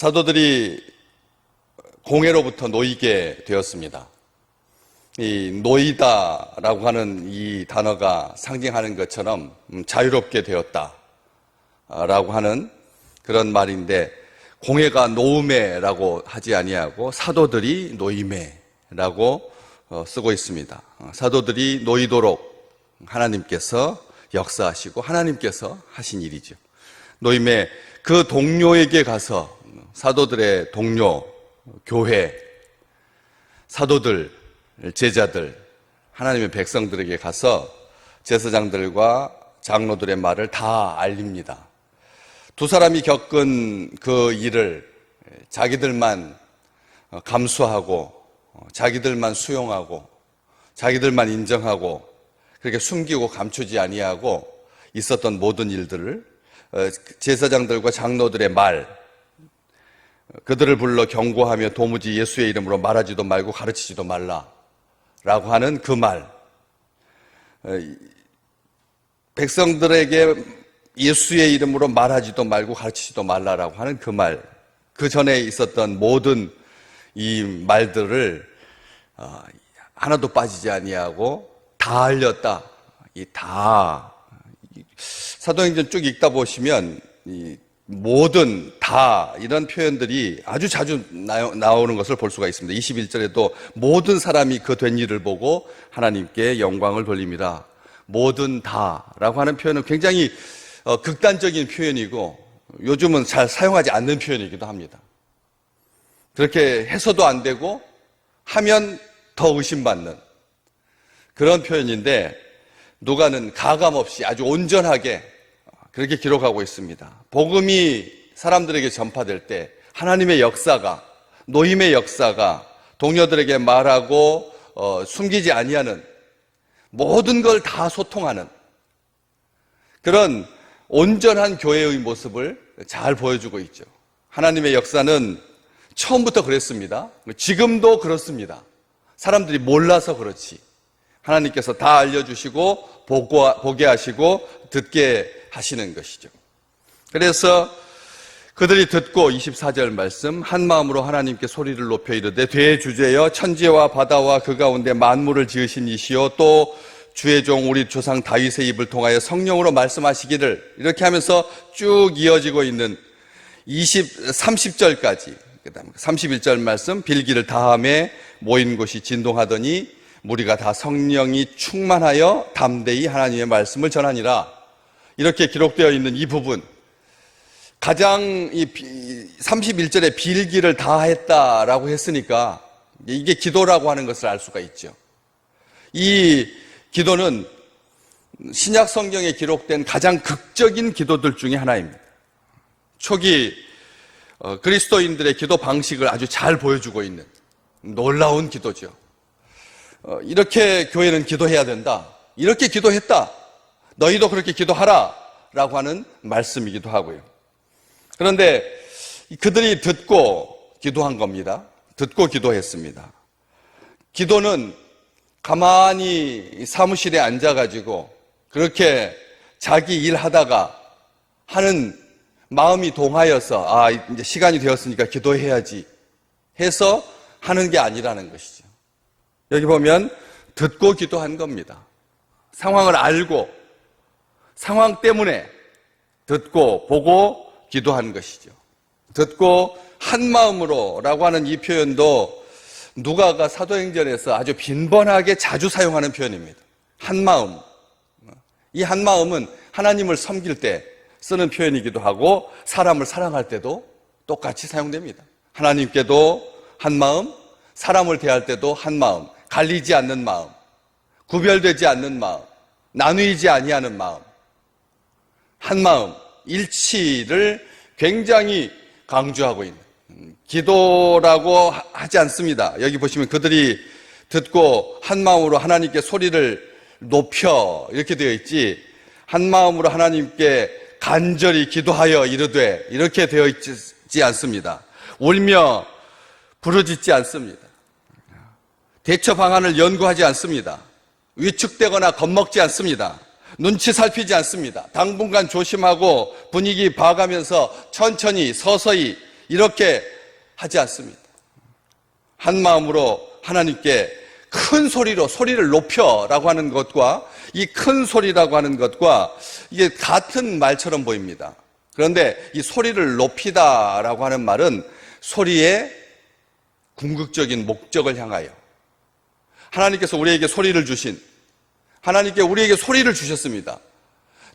사도들이 공회로부터 놓이게 되었습니다. 이 놓이다라고 하는 이 단어가 상징하는 것처럼 자유롭게 되었다라고 하는 그런 말인데, 공회가 놓음에라고 하지 아니하고 사도들이 놓임에라고 쓰고 있습니다. 사도들이 놓이도록 하나님께서 역사하시고 하나님께서 하신 일이죠. 놓임에 그 동료에게 가서 사도들의 동료, 교회, 사도들, 제자들, 하나님의 백성들에게 가서 제사장들과 장로들의 말을 다 알립니다. 두 사람이 겪은 그 일을 자기들만 감수하고 자기들만 수용하고 자기들만 인정하고 그렇게 숨기고 감추지 아니하고 있었던 모든 일들을 제사장들과 장로들의 말, 그들을 불러 경고하며 도무지 예수의 이름으로 말하지도 말고 가르치지도 말라라고 하는 그 말, 백성들에게 예수의 이름으로 말하지도 말고 가르치지도 말라라고 하는 그 말, 그 전에 있었던 모든 이 말들을 하나도 빠지지 아니하고 다 알렸다. 이 다 사도행전 쭉 읽다 보시면 이 모든 다 이런 표현들이 아주 자주 나오는 것을 볼 수가 있습니다. 21절에도 모든 사람이 그 된 일을 보고 하나님께 영광을 돌립니다. 모든 다라고 하는 표현은 굉장히 극단적인 표현이고 요즘은 잘 사용하지 않는 표현이기도 합니다. 그렇게 해서도 안 되고 하면 더 의심받는 그런 표현인데, 누가는 가감없이 아주 온전하게 그렇게 기록하고 있습니다. 복음이 사람들에게 전파될 때 하나님의 역사가, 노임의 역사가 동료들에게 말하고 숨기지 아니하는, 모든 걸 다 소통하는 그런 온전한 교회의 모습을 잘 보여주고 있죠. 하나님의 역사는 처음부터 그랬습니다. 지금도 그렇습니다. 사람들이 몰라서 그렇지 하나님께서 다 알려주시고 보게 하시고 듣게 하시는 것이죠. 그래서 그들이 듣고 24절 말씀, 한 마음으로 하나님께 소리를 높여 이르되 대주제여 천지와 바다와 그 가운데 만물을 지으신 이시여 또 주의 종 우리 조상 다윗의 입을 통하여 성령으로 말씀하시기를, 이렇게 하면서 쭉 이어지고 있는 30절까지, 그 다음 31절 말씀, 빌기를 다함에 모인 곳이 진동하더니 무리가 다 성령이 충만하여 담대히 하나님의 말씀을 전하니라. 이렇게 기록되어 있는 이 부분, 가장 이 31절에 빌기를 다 했다라고 했으니까 이게 기도라고 하는 것을 알 수가 있죠. 이 기도는 신약 성경에 기록된 가장 극적인 기도들 중에 하나입니다. 초기 그리스도인들의 기도 방식을 아주 잘 보여주고 있는 놀라운 기도죠. 이렇게 교회는 기도해야 된다, 이렇게 기도했다, 너희도 그렇게 기도하라 라고 하는 말씀이기도 하고요. 그런데 그들이 듣고 기도한 겁니다. 듣고 기도했습니다. 기도는 가만히 사무실에 앉아가지고 그렇게 자기 일하다가 하는 마음이 동하여서 이제 시간이 되었으니까 기도해야지 해서 하는 게 아니라는 것이죠. 여기 보면 듣고 기도한 겁니다. 상황을 알고 상황 때문에 듣고 보고 기도한 것이죠. 듣고 한 마음으로 라고 하는 이 표현도 누가가 사도행전에서 아주 빈번하게 자주 사용하는 표현입니다. 한 마음. 이 한 마음은 하나님을 섬길 때 쓰는 표현이기도 하고 사람을 사랑할 때도 똑같이 사용됩니다. 하나님께도 한 마음, 사람을 대할 때도 한 마음, 갈리지 않는 마음, 구별되지 않는 마음, 나누이지 아니하는 마음, 한 마음, 일치를 굉장히 강조하고 있는 기도라고 하지 않습니다. 여기 보시면 그들이 듣고 한 마음으로 하나님께 소리를 높여 이렇게 되어 있지, 한 마음으로 하나님께 간절히 기도하여 이르되 이렇게 되어 있지 않습니다. 울며 부르짖지 않습니다. 대처 방안을 연구하지 않습니다. 위축되거나 겁먹지 않습니다. 눈치 살피지 않습니다. 당분간 조심하고 분위기 봐가면서 천천히 서서히 이렇게 하지 않습니다. 한 마음으로 하나님께 큰 소리로 소리를 높여라고 하는 것과 이 큰 소리라고 하는 것과 이게 같은 말처럼 보입니다. 그런데 이 소리를 높이다라고 하는 말은 소리의 궁극적인 목적을 향하여 하나님께서 우리에게 소리를 주신 하나님께 우리에게 소리를 주셨습니다.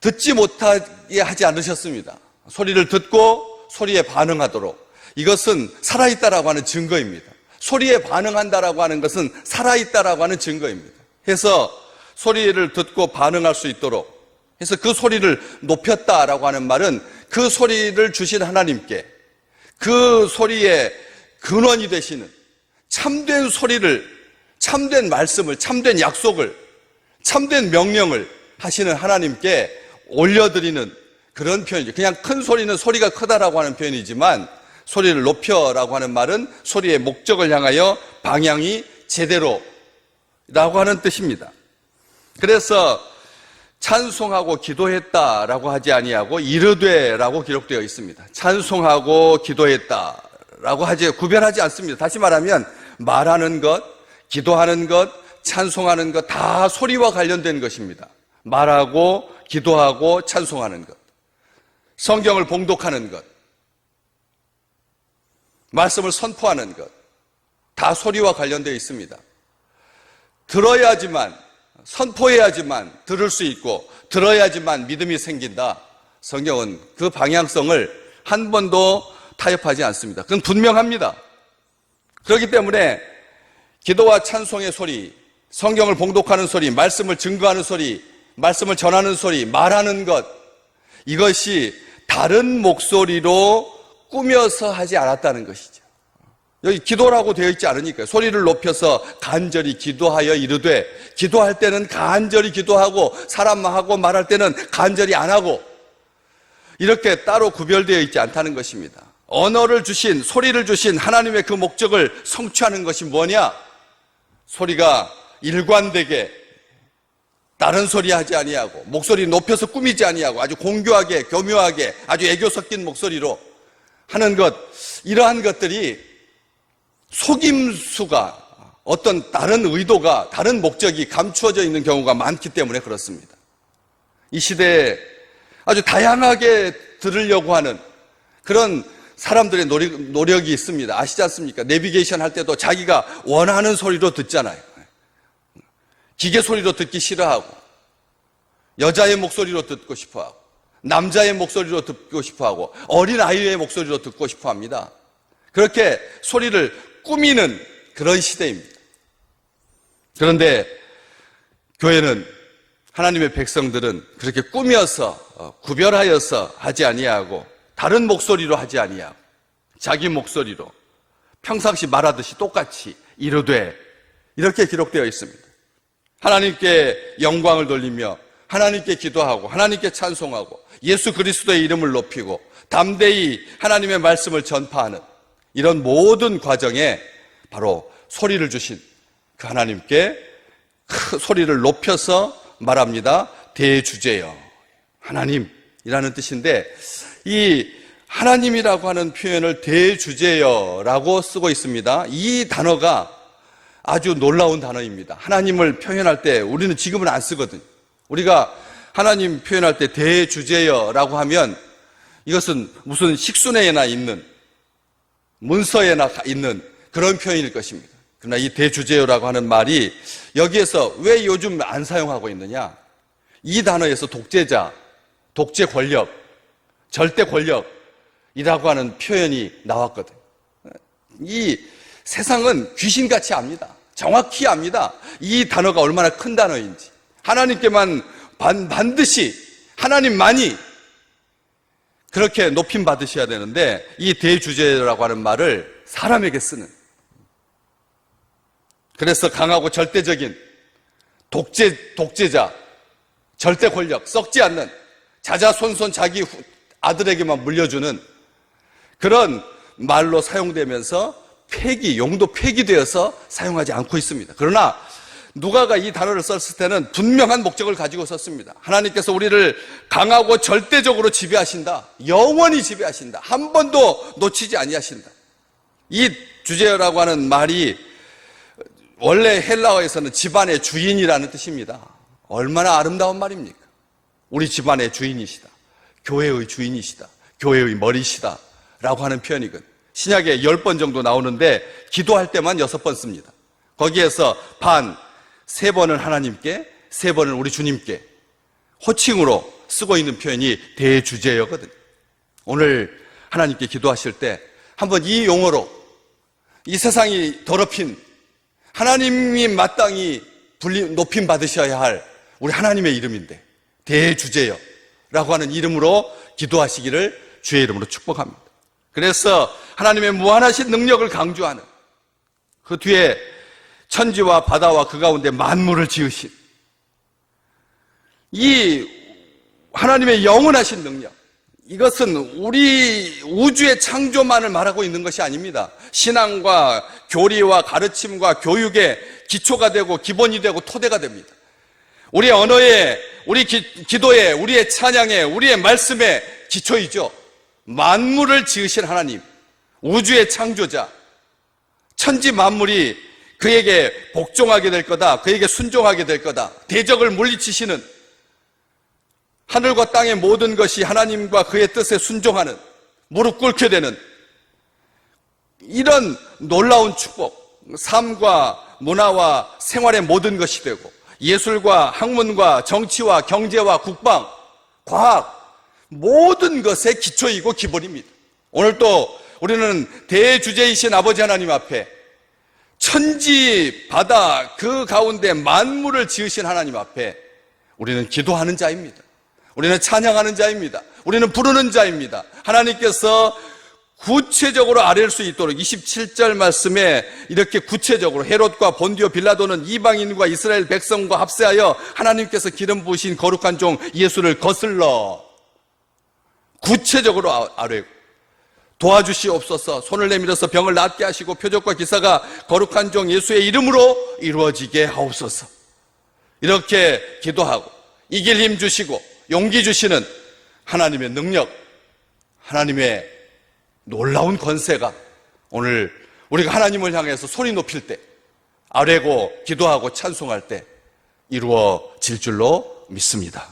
듣지 못하게 하지 않으셨습니다. 소리를 듣고 소리에 반응하도록 이것은 살아있다라고 하는 증거입니다. 소리에 반응한다라고 하는 것은 살아있다라고 하는 증거입니다. 해서 소리를 듣고 반응할 수 있도록 해서 그 소리를 높였다라고 하는 말은 그 소리를 주신 하나님께 그 소리의 근원이 되시는 참된 소리를, 참된 말씀을, 참된 약속을, 참된 명령을 하시는 하나님께 올려드리는 그런 표현이죠. 그냥 큰 소리는 소리가 크다라고 하는 표현이지만 소리를 높여라고 하는 말은 소리의 목적을 향하여 방향이 제대로라고 하는 뜻입니다. 그래서 찬송하고 기도했다라고 하지 아니하고 이르되라고 기록되어 있습니다. 찬송하고 기도했다라고 구별하지 않습니다. 다시 말하면 말하는 것, 기도하는 것, 찬송하는 것 다 소리와 관련된 것입니다. 말하고 기도하고 찬송하는 것, 성경을 봉독하는 것, 말씀을 선포하는 것 다 소리와 관련되어 있습니다. 들어야지만, 선포해야지만 들을 수 있고 들어야지만 믿음이 생긴다. 성경은 그 방향성을 한 번도 타협하지 않습니다. 그건 분명합니다. 그렇기 때문에 기도와 찬송의 소리, 성경을 봉독하는 소리, 말씀을 증거하는 소리, 말씀을 전하는 소리, 말하는 것, 이것이 다른 목소리로 꾸며서 하지 않았다는 것이죠. 여기 기도라고 되어 있지 않으니까요. 소리를 높여서 간절히 기도하여 이르되, 기도할 때는 간절히 기도하고 사람하고 말할 때는 간절히 안 하고 이렇게 따로 구별되어 있지 않다는 것입니다. 언어를 주신, 소리를 주신 하나님의 그 목적을 성취하는 것이 뭐냐? 소리가 일관되게 다른 소리 하지 아니하고 목소리 높여서 꾸미지 아니하고 아주 공교하게 교묘하게 아주 애교 섞인 목소리로 하는 것, 이러한 것들이 속임수가 어떤 다른 의도가 다른 목적이 감추어져 있는 경우가 많기 때문에 그렇습니다. 이 시대에 아주 다양하게 들으려고 하는 그런 사람들의 노력이 있습니다. 아시지 않습니까? 내비게이션 할 때도 자기가 원하는 소리로 듣잖아요. 기계 소리로 듣기 싫어하고 여자의 목소리로 듣고 싶어하고 남자의 목소리로 듣고 싶어하고 어린 아이의 목소리로 듣고 싶어합니다. 그렇게 소리를 꾸미는 그런 시대입니다. 그런데 교회는 하나님의 백성들은 그렇게 꾸며서 구별하여서 하지 아니하고 다른 목소리로 하지 아니하고 자기 목소리로 평상시 말하듯이 똑같이 이르되 이렇게 기록되어 있습니다. 하나님께 영광을 돌리며 하나님께 기도하고 하나님께 찬송하고 예수 그리스도의 이름을 높이고 담대히 하나님의 말씀을 전파하는 이런 모든 과정에 바로 소리를 주신 그 하나님께 소리를 높여서 말합니다. 대주제여 하나님이라는 뜻인데 이 하나님이라고 하는 표현을 대주제여라고 쓰고 있습니다. 이 단어가 아주 놀라운 단어입니다. 하나님을 표현할 때 우리는 지금은 안 쓰거든요. 우리가 하나님 표현할 때 대주제여라고 하면 이것은 무슨 식순회에나 있는 문서에나 있는 그런 표현일 것입니다. 그러나 이 대주제여라고 하는 말이 여기에서 왜 요즘 안 사용하고 있느냐? 이 단어에서 독재자, 독재 권력, 절대 권력이라고 하는 표현이 나왔거든요. 이 세상은 귀신같이 압니다. 정확히 압니다. 이 단어가 얼마나 큰 단어인지. 하나님께만 반드시 하나님만이 그렇게 높임 받으셔야 되는데 이 대주제라고 하는 말을 사람에게 쓰는, 그래서 강하고 절대적인 독재자, 절대 권력, 썩지 않는 자자손손 자기 아들에게만 물려주는 그런 말로 사용되면서 용도 폐기되어서 사용하지 않고 있습니다. 그러나 누가가 이 단어를 썼을 때는 분명한 목적을 가지고 썼습니다. 하나님께서 우리를 강하고 절대적으로 지배하신다. 영원히 지배하신다. 한 번도 놓치지 아니하신다. 이 주제어라고 하는 말이 원래 헬라어에서는 집안의 주인이라는 뜻입니다. 얼마나 아름다운 말입니까? 우리 집안의 주인이시다. 교회의 주인이시다. 교회의 머리시다. 라고 하는 표현이거든요. 신약에 10번 정도 나오는데 기도할 때만 6번 씁니다. 거기에서 3번은 하나님께, 3번은 우리 주님께 호칭으로 쓰고 있는 표현이 대주제어거든요. 오늘 하나님께 기도하실 때 한번 이 용어로 이 세상이 더럽힌 하나님이 마땅히 높임 받으셔야 할 우리 하나님의 이름인데 대주제여라고 하는 이름으로 기도하시기를 주의 이름으로 축복합니다. 그래서 하나님의 무한하신 능력을 강조하는 그 뒤에 천지와 바다와 그 가운데 만물을 지으신 이 하나님의 영원하신 능력, 이것은 우리 우주의 창조만을 말하고 있는 것이 아닙니다. 신앙과 교리와 가르침과 교육의 기초가 되고 기본이 되고 토대가 됩니다. 우리의 언어에, 우리 기도에, 우리의 찬양에, 우리의 말씀에 기초이죠. 만물을 지으신 하나님, 우주의 창조자, 천지 만물이 그에게 복종하게 될 거다, 그에게 순종하게 될 거다, 대적을 물리치시는 하늘과 땅의 모든 것이 하나님과 그의 뜻에 순종하는, 무릎 꿇게 되는 이런 놀라운 축복, 삶과 문화와 생활의 모든 것이 되고 예술과 학문과 정치와 경제와 국방, 과학 모든 것의 기초이고 기본입니다. 오늘 또 우리는 대주제이신 아버지 하나님 앞에 천지, 바다 그 가운데 만물을 지으신 하나님 앞에 우리는 기도하는 자입니다. 우리는 찬양하는 자입니다. 우리는 부르는 자입니다. 하나님께서 구체적으로 아뢰일 수 있도록 27절 말씀에 이렇게 구체적으로 헤롯과 본디오 빌라도는 이방인과 이스라엘 백성과 합세하여 하나님께서 기름 부으신 거룩한 종 예수를 거슬러 구체적으로 아뢰고 도와주시옵소서. 손을 내밀어서 병을 낫게 하시고 표적과 기사가 거룩한 종 예수의 이름으로 이루어지게 하옵소서. 이렇게 기도하고 이길 힘 주시고 용기 주시는 하나님의 능력, 하나님의 놀라운 권세가 오늘 우리가 하나님을 향해서 소리 높일 때, 아뢰고 기도하고 찬송할 때 이루어질 줄로 믿습니다.